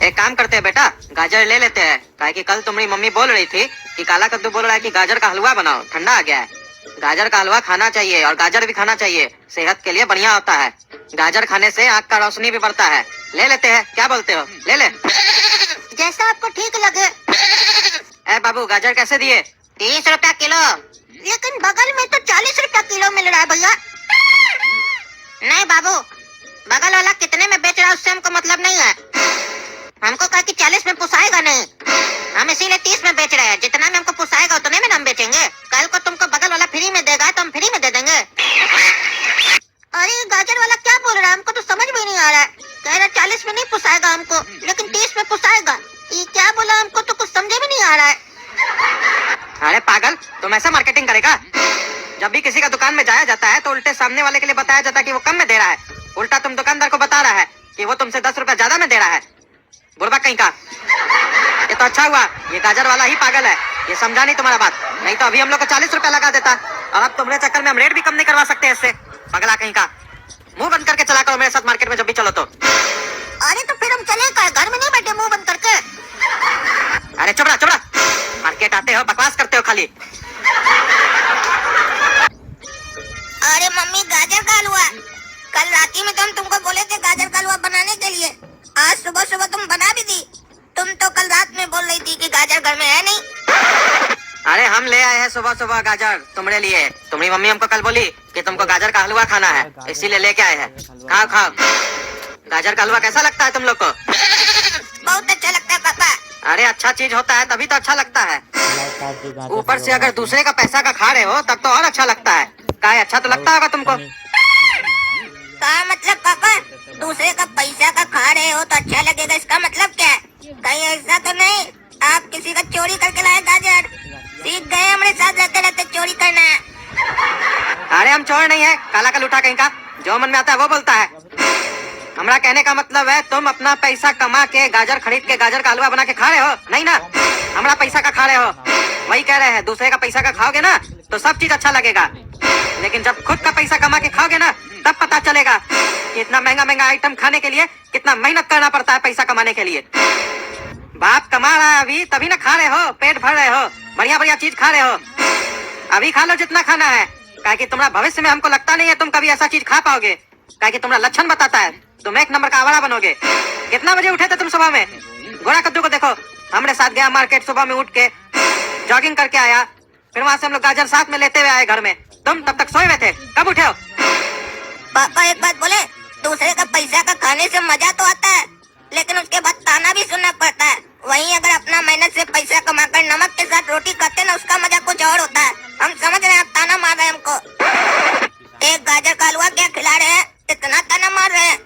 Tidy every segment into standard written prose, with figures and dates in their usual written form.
एक काम करते हैं बेटा, गाजर ले लेते हैं। काहे कि कल तुम्हारी मम्मी बोल रही थी कि काला कद्दू बोल रहा है कि गाजर का हलवा बनाओ, ठंडा आ गया है। गाजर का हलवा खाना चाहिए और गाजर भी खाना चाहिए, सेहत के लिए बढ़िया होता है। गाजर खाने से आँख का रोशनी भी बढ़ता है। ले लेते हैं, क्या बोलते हो? ले ले। जैसा आपको ठीक लगे। ए बाबू, गाजर कैसे दिए? 30 रुपया किलो। लेकिन बगल में तो 40 रुपया किलो मिल रहा है भैया। नहीं बाबू, बगल वाला कितने में बेच रहा है उससे हमको मतलब नहीं है। हमको कहा कि 40 में पुसाएगा नहीं, हम इसीलिए 30 में बेच रहे हैं। जितना में हमको पुसाएगा उतने में हम बेचेंगे। कल को तुमको बगल वाला फ्री में देगा तो हम फ्री में दे देंगे। अरे गाजर वाला क्या बोल रहा है, हमको तो समझ में नहीं आ रहा है। कह रहा 40 में नहीं पुसाएगा हमको, लेकिन 30 में पुसाएगा। ये क्या बोला, हमको तो कुछ समझे में नहीं आ रहा है। अरे पागल, तुम ऐसा मार्केटिंग करेगा? जब भी किसी का दुकान में जाया जाता है तो उल्टे सामने वाले के लिए बताया जाता है कि वो कम में दे रहा है। उल्टा तुम दुकानदार को बता रहा है कि वो तुमसे 10 रुपया ज्यादा में दे रहा है। बुरबा कहीं का। ये तो अच्छा हुआ, ये गाजर वाला ही पागल है, ये समझा नहीं तुम्हारा बात। नहीं तो अभी हम लोग को 40 रुपया लगा देता, और अब तुम्हारे चक्कर में हम रेट भी कम नहीं करवा सकते इससे। पगला कहीं का। मुंह बंद करके चला करो मेरे साथ मार्केट में जब भी चलो तो। अरे तो फिर हम चले का, घर में नहीं बैठे मुंह बंद करके। अरे चुप रहा, चुप रहा। मार्केट आते हो, बकवास करते हो खाली। अरे मम्मी, गाजर का हलवा। कल राती में तो हम तुमको बोले थे गाजर का हलवा बनाने के लिए। आज सुबह सुबह तुम बना भी दी। तुम तो कल रात में बोल रही थी कि गाजर घर में है नहीं। अरे हम ले आए हैं सुबह सुबह गाजर तुम्हारे लिए। तुम्हारी मम्मी हमको कल बोली कि तुमको गाजर का हलवा खाना है, इसीलिए लेके आए हैं। खाओ खाओ। गाजर का हलवा कैसा लगता है तुम लोग को? बहुत अच्छा लगता है पापा। अरे अच्छा चीज होता है तभी तो अच्छा लगता है। ऊपर से अगर दूसरे का पैसा का खा रहे हो तब तो और अच्छा लगता है। क्या अच्छा तो लगता होगा तुमको? क्या मतलब पापा? दूसरे का पैसा का खा रहे हो तो अच्छा लगेगा, इसका मतलब क्या है? कहीं ऐसा तो नहीं आप किसी का चोरी करके लाए गाजर? सीख गए हमारे साथ रहते रहते चोरी करना। अरे हम चोर नहीं है, काला का लूटा कहीं का। जो मन में आता है वो बोलता है। हमारा कहने का मतलब है तुम अपना पैसा कमा के गाजर खरीद के गाजर का हलवा बना के खा रहे हो, नहीं ना? हमारा पैसा का खा रहे हो, वही कह रहे हैं। दूसरे का पैसा का खाओगे ना तो सब चीज अच्छा लगेगा, लेकिन जब खुद का पैसा कमा के खाओगे ना तब पता चलेगा कि इतना महंगा महंगा आइटम खाने के लिए कितना मेहनत करना पड़ता है पैसा कमाने के लिए। बाप कमा रहा है अभी तभी ना खा रहे हो, पेट भर रहे हो, बढ़िया बढ़िया चीज खा रहे हो। अभी खा लो जितना खाना है, काहे कि तुम्हारा भविष्य में हमको लगता नहीं है तुम कभी ऐसा चीज खा पाओगे। काहे कि तुम्हारा लक्षण बताता है तुम एक नंबर का आवारा बनोगे। कितना बजे उठे थे तुम सुबह में? घोड़ा कद्दू को देखो, हमारे साथ गया मार्केट, सुबह में उठ के जॉगिंग करके आया, फिर वहाँ से हम लोग गाजर साथ में लेते हुए आए घर में। तुम तब तक सोए हुए थे, कब उठे हो? पापा एक बात बोले, दूसरे का पैसा का खाने से मजा तो आता है, लेकिन उसके बाद ताना भी सुनना पड़ता है। वहीं अगर अपना मेहनत से पैसा कमाकर नमक के साथ रोटी खाते ना, उसका मजा कुछ और होता है। हम समझ रहे हैं, आप ताना मार रहे हैं हमको। एक गाजर का हलवा क्या खिला रहे हैं, इतना ताना मार रहे हैं।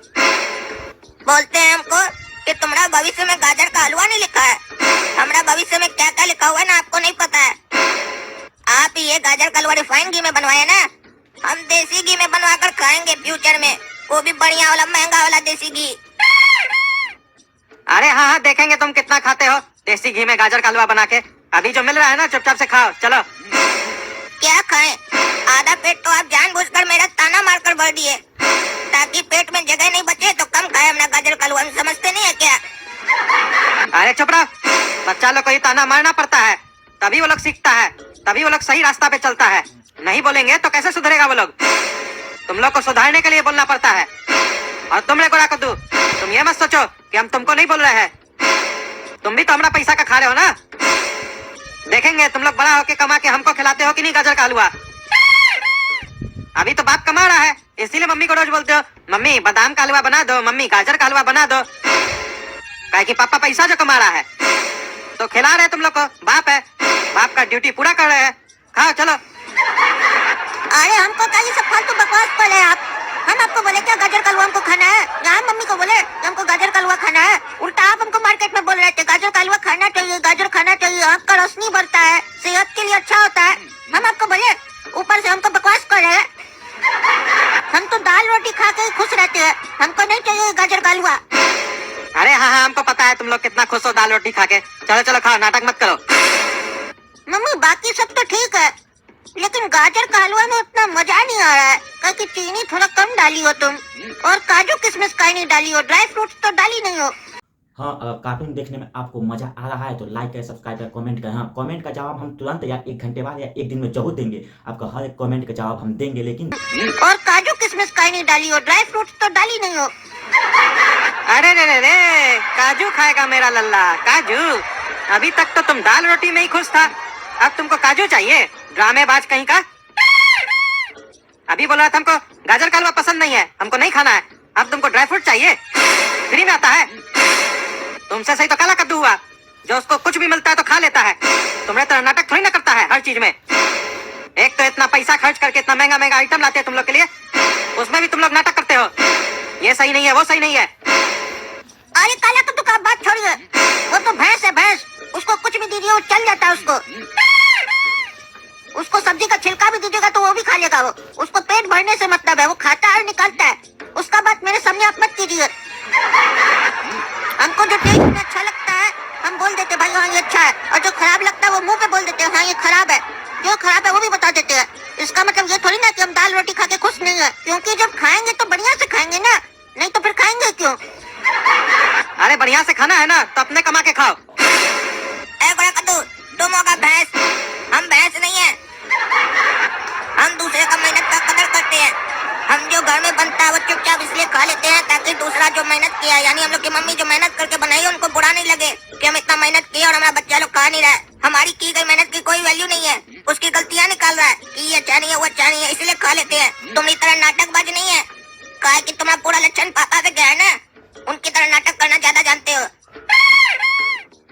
बोलते हैं हमको कि तुम्हारा भविष्य में गाजर का हलवा नहीं लिखा है। हमारा भविष्य में क्या क्या लिखा हुआ है ना, आपको नहीं पता है। आप ये गाजर का हलवा रिफाइंड घी में बनवाए ना, हम देसी घी में बनवा कर खाएंगे फ्यूचर में, वो भी बढ़िया वाला महंगा वाला देसी घी। अरे हाँ हाँ, देखेंगे तुम कितना खाते हो देसी घी में गाजर का हलवा बना के। अभी जो मिल रहा है ना चुपचाप से खाओ, चलो। क्या खाएं? आधा पेट तो आप जानबूझकर मेरा ताना मारकर भर दिए ताकि पेट में जगह नहीं बचे तो कम खाए अपना गाजर का हलवा। समझते नहीं है क्या? अरे चुप रहो, बच्चा लोग को ही ताना मारना पड़ता है, तभी वो लोग सीखता है, तभी वो लोग सही रास्ता पे चलता है। नहीं बोलेंगे तो कैसे सुधरेगा वो लोग? तुम लोग को सुधारने के लिए बोलना पड़ता है। और तुम रे गोरा कद्दू, तुम ये मत सोचो कि हम तुमको नहीं बोल रहे हैं, तुम भी तो हमारा पैसा का खा रहे हो ना। देखेंगे तुम लोग बड़ा होके कमा के हमको खिलाते हो कि नहीं गाजर का हलवा। अभी तो बाप कमा रहा है, इसीलिए मम्मी को रोज बोलते हो मम्मी बादाम का हलवा बना दो, मम्मी गाजर का हलवा बना दो। काहे कि पापा पैसा जो कमा रहा है तो खिला रहे तुम लोग को। बाप है, बाप का ड्यूटी पूरा कर रहे हैं। खाओ चलो। अरे हमको क्या ये सब फालतू बकवास कर रहे हैं आप? हम आपको बोले क्या गाजर का हलवा हमको खाना है? यहाँ मम्मी को बोले कि हमको गाजर का हलवा खाना है, उल्टा आप हमको मार्केट में बोल रहे थे गाजर का हलवा खाना चाहिए, गाजर खाना चाहिए, आँख का रोशनी बढ़ता है, सेहत के लिए अच्छा होता है। हम आपको बोले, ऊपर से हमको बकवास कर रहे हैं। हम तो दाल रोटी खा के ही खुश रहते हैं, हमको नहीं चाहिए गाजर का हलवा। अरे हाँ हाँ, हमको पता है तुम लोग कितना खुश हो दाल रोटी खा के। चलो चलो खाओ, नाटक मत करो। मम्मी बाकी सब तो ठीक है, लेकिन गाजर का हलवा में उतना मजा नहीं आ रहा है, क्योंकि चीनी थोड़ा कम डाली हो तुम, और काजू किशमिश का नहीं डाली हो, ड्राई फ्रूट्स तो डाली नहीं हो। हाँ, अगर कार्टून देखने में आपको मज़ा आ रहा है तो लाइक करें, सब्सक्राइब करें, कमेंट करें। हाँ, कमेंट का जवाब हम तुरंत या 1 घंटे बाद या 1 दिन में ज़रूर देंगे। आपका हर एक कमेंट का जवाब हम देंगे, लेकिन और काजू किशमिश काहे नहीं डाली हो? ड्राई फ्रूट्स तो डाली नहीं हो। अरे रे रे रे, काजू खाएगा मेरा लल्ला, काजू। अभी तक तो तुम दाल रोटी में ही खुश था, अब तुमको काजू चाहिए? ड्रामेबाज कहीं का। अभी बोला था हमको गाजर का हलवा पसंद नहीं है, हमको नहीं खाना है, अब तुमको ड्राई फ्रूट चाहिए? फ्री में आता है? तुमसे सही तो काला कद्दू हुआ, जो उसको कुछ भी मिलता है तो खा लेता है। तुम्हारे तरह नाटक थोड़ी ना करता है हर चीज में। एक तो इतना पैसा खर्च करके इतना महंगा महंगा आइटम लाते हैं तुम लोग के लिए, उसमें भी तुम लोग नाटक करते हो। ये सही नहीं है, वो सही नहीं है। अरे काला कद्दू का बात छोड़िए, वो तो भैंस है, भैंस। उसको कुछ भी दीजिए वो चल जाता है। उसको सब्जी का छिलका भी दीजिएगा तो वो भी खा लेगा। वो उसको पेट भरने से मतलब है, वो खाता है और निकालता है। उसका बात मेरे सामने आप मत कीजिए। हमको जो टेस्ट में अच्छा लगता है हम बोल देते भाई हाँ ये अच्छा है, और जो खराब लगता है वो मुंह पे बोल देते हैं हाँ ये खराब है। जो खराब है वो भी बता देते हैं। इसका मतलब ये थोड़ी ना कि हम दाल रोटी खा के खुश नहीं है, क्योंकि जब खाएंगे तो बढ़िया से खाएंगे ना, नहीं तो फिर खाएंगे क्यों? अरे बढ़िया से खाना है ना तो अपने कमा के खाओ। ए बड़ा कद्दू, तुम होगा भैंस, हम भैंस नहीं है। हम दूसरे का मेहनत का कदर करते हैं। हम जो घर में बनता है वो चुपचाप इसलिए खा लेते हैं ताकि दूसरा जो मेहनत किया है, यानी हम लोग की मम्मी जो मेहनत करके बनाई है, उनको बुरा नहीं लगे कि हम इतना मेहनत किए और हमारा बच्चा लोग खा नहीं रहा है। हमारी की गई मेहनत की कोई वैल्यू नहीं है, उसकी गलतियां निकाल रहा है कि ये अच्छा नहीं है वो अच्छा नहीं है, इसलिए खा लेते हैं। तुम्हारी तरह नाटकबाज नहीं है, कहा कि तुम्हारा पूरा लक्षण पापा पे गया है ना, उनकी तरह नाटक करना ज्यादा जानते हो।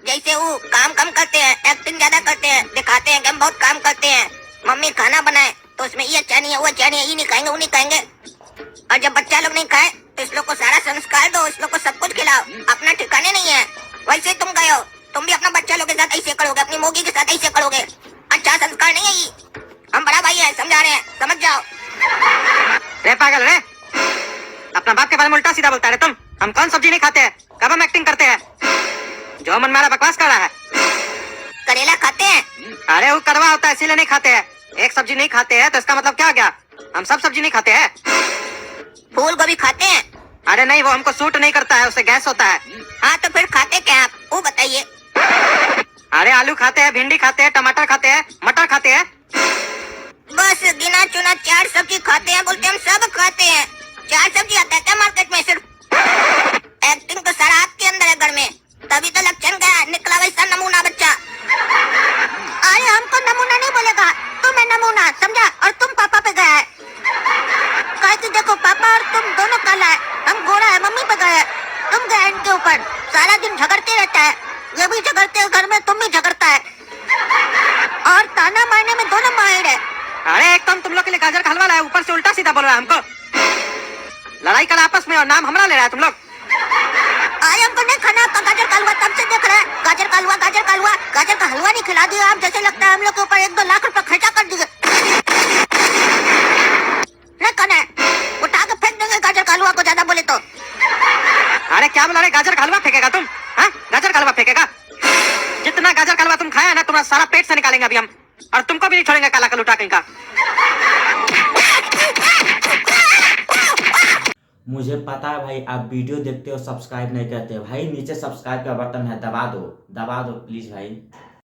जैसे वो काम कम करते हैं, एक्टिंग ज्यादा करते हैं, दिखाते हैं कि हम बहुत काम करते हैं। मम्मी खाना बनाए तो उसमें ये अच्छा नहीं है वो अच्छा नहीं है, ये नहीं खाएंगे वो नहीं खाएंगे। और जब बच्चा लोग नहीं खाए तो इस लोग को सारा संस्कार दो, इस लोग को सब कुछ खिलाओ, अपना ठिकाने नहीं है। वैसे तुम गए हो, तुम भी अपना बच्चा लोग के साथ ऐसे करोगे, अपनी मोगी के साथ ऐसे करोगे। अच्छा संस्कार नहीं है ये। हम बड़ा भाई है, समझा रहे हैं, समझ जाओ। रे पागल रे, अपना बाप के बारे में उल्टा सीधा बोलता है रे तुम। हम कौन सब्जी नहीं खाते हैं, कब हम एक्टिंग करते हैं? जो मन मारा बकवास कर रहा है। करेला खाते हैं? अरे वो कड़वा होता है इसीलिए नहीं खाते हैं। एक सब्जी नहीं खाते हैं तो इसका मतलब क्या हो गया? हम सब सब्जी नहीं खाते हैं। फूल गोभी खाते हैं? अरे नहीं, वो हमको सूट नहीं करता है, उससे गैस होता है। हाँ तो फिर खाते क्या आप, वो बताइए। अरे आलू खाते हैं, भिंडी खाते हैं, टमाटर खाते हैं, मटर खाते हैं। बस गिना चुना 4 सब्जी खाते हैं, बोलते हम सब खाते हैं। 4 सब्जी आता है क्या मार्केट में? सिर्फ एक्टिंग तो सारा आपके अंदर है घर में, तभी तो लक्षण गया निकला वैसा नमूना बच्चा। अरे हमको नमूना नहीं बोलेगा, तुम है नमूना, समझा? और तुम पापा पे गया है, कहा कि देखो पापा और तुम दोनों काला है, हम गोरा है, मम्मी पे गए, तुम गए इनके ऊपर। सारा दिन झगड़ते रहता है, ये भी झगड़ते हैं घर में, तुम भी झगड़ता है, और ताना मारने में दोनों माहिर है। अरे एकदम तुम लोग के लिए गाजर का हलवा लाया, ऊपर से उल्टा सीधा बोल रहा है हमको। लड़ाई कर आपस में और नाम हमारा ले रहा है तुम लोग। अरे हमको नहीं खाना आपका गाजर का हलवा, तब से देख रहे हैं गाजर का हलवा, गाजर का हलवा। गाजर का हलवा नहीं खिला दिया आप, जैसे लगता है हम लोग के ऊपर 1-2 लाख रुपए खर्चा कर दिए। नहीं खाना है, उठा के फेंक देंगे गाजर का हलवा को ज्यादा बोले तो। अरे क्या बोला रे, गाजर का हलवा फेंकेगा तुम? हाँ, गाजर का हलवा फेंकेगा? जितना गाजर का हलवा तुम खाया ना, तुम्हारा सारा पेट से निकालेंगे अभी हम, और तुमको भी नहीं छोड़ेंगे काला का लुटा कहीं का। मुझे पता है भाई आप वीडियो देखते हो सब्सक्राइब नहीं करते भाई, नीचे सब्सक्राइब का बटन है, दबा दो प्लीज़ भाई।